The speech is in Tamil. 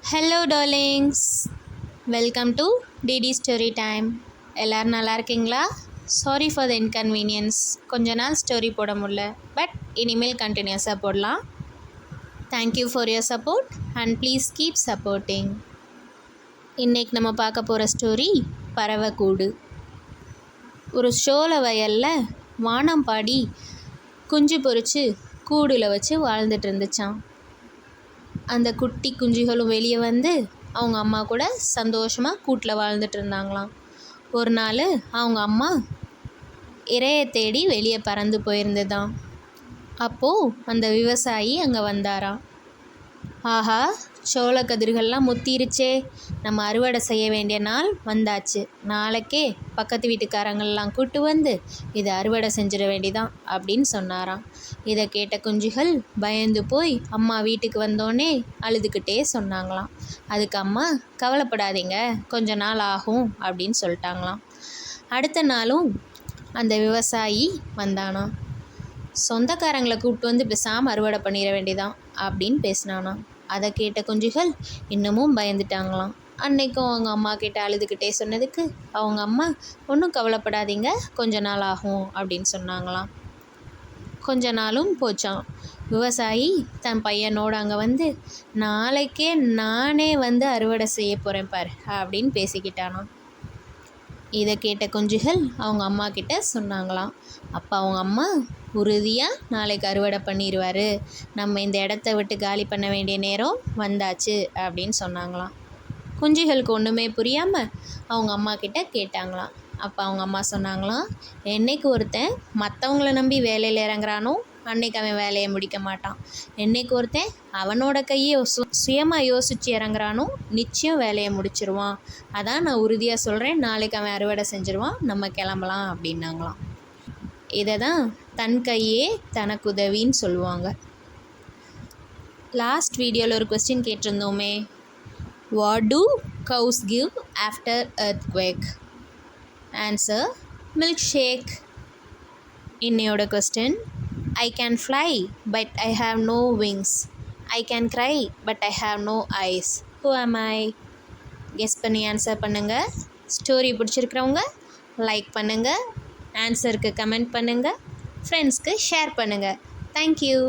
Hello darlings, welcome to DD story time. எல்லோரும் நல்லா இருக்கீங்களா? Sorry for the inconvenience. கொஞ்ச நாள் ஸ்டோரி போட முடியல, பட் இனிமேல் கண்டினியூஸாக போடலாம். Thank you for your support and please keep supporting. இன்றைக்கி நம்ம பார்க்க போகிற ஸ்டோரி பறவைக்கூடு. ஒரு சோள வயலில் வானம்பாடி குஞ்சு பொறிச்சு கூடில் வச்சு வாழ்ந்துட்டு இருந்துச்சான். அந்த குட்டி குஞ்சுகளும் வெளியே வந்து அவங்க அம்மா கூட சந்தோஷமாக கூட்டில் வாழ்ந்துட்டு இருந்தாங்களாம். ஒரு நாள் அவங்க அம்மா இரையை தேடி வெளியே பறந்து போயிருந்ததாம். அப்போது அந்த விவசாயி அங்கே வந்தாராம். ஆஹா, சோளக்கதிர்கள்லாம் முத்திருச்சே, நம்ம அறுவடை செய்ய வேண்டிய நாள் வந்தாச்சு. நாளைக்கே பக்கத்து வீட்டுக்காரங்கள்லாம் கூட்டு வந்து இதை அறுவடை செஞ்சிட வேண்டிதான் அப்படின்னு சொன்னாராம். இதை கேட்ட குஞ்சுகள் பயந்து போய் அம்மா வீட்டுக்கு வந்தோடனே அழுதுகிட்டே சொன்னாங்களாம். அதுக்கு அம்மா, கவலைப்படாதீங்க, கொஞ்ச நாள் ஆகும் அப்படின்னு சொல்லிட்டாங்களாம். அடுத்த நாளும் அந்த விவசாயி வந்தானாம். சொந்தக்காரங்களை கூப்பிட்டு வந்து பேசாமல் அறுவடை பண்ணிட வேண்டியதான் அப்படின்னு பேசினானா. அதை கேட்ட குஞ்சுகள் இன்னமும் பயந்துட்டாங்களாம். அன்னைக்கும் அவங்க அம்மா கிட்ட அழுதுகிட்டே சொன்னதுக்கு அவங்க அம்மா, ஒன்றும் கவலைப்படாதீங்க, கொஞ்ச நாள் ஆகும் அப்படின்னு சொன்னாங்களாம். கொஞ்ச நாளும் போச்சான். விவசாயி தன் பையனோடு அங்கே வந்து, நாளைக்கே நானே வந்து அறுவடை செய்ய போகிறேன் பார் அப்படின்னு பேசிக்கிட்டானாம். இதை கேட்ட குஞ்சுகள் அவங்க அம்மா கிட்ட சொன்னாங்களாம். அப்போ அவங்க அம்மா, உறுதியாக நாளைக்கு அறுவடை பண்ணிடுவார், நம்ம இந்த இடத்த விட்டு காலி பண்ண வேண்டிய நேரம் வந்தாச்சு அப்படின்னு சொன்னாங்களாம். குஞ்சுகளுக்கு ஒன்றுமே புரியாமல் அவங்க அம்மா கிட்ட கேட்டாங்களாம். அப்போ அவங்க அம்மா சொன்னாங்களாம், என்னைக்கு ஒருத்தன் மற்றவங்கள நம்பி வேலையில் இறங்குறானோ அன்னைக்கு அவன் வேலையை முடிக்க மாட்டான். என்னைக்கு ஒருத்தன் அவனோட கையை சுயமாக யோசித்து இறங்குறானோ நிச்சயம் வேலையை முடிச்சிருவான். அதான் நான் உறுதியாக சொல்கிறேன், நாளைக்கு அவன் அறுவடை செஞ்சிருவான், நம்ம கிளம்பலாம் அப்படின்னாங்களாம். இதை தான் தன் கையே தனக்கு உதவின்னு சொல்லுவாங்க. லாஸ்ட் வீடியோவில் ஒரு கொஸ்டின் கேட்டிருந்தோமே, what do cows give after earthquake? Answer, milkshake. இன்னையோட question, I can fly but I have no wings. I can cry but I have no eyes. Who am I? Guess பண்ணி ஆன்சர் பண்ணுங்கள். ஸ்டோரி பிடிச்சிருக்கிறவங்க லைக் பண்ணுங்கள், ஆன்சருக்கு கமெண்ட் பண்ணுங்கள், ஃப்ரெண்ட்ஸ்க்கு ஷேர் பண்ணுங்கள். தேங்க்யூ.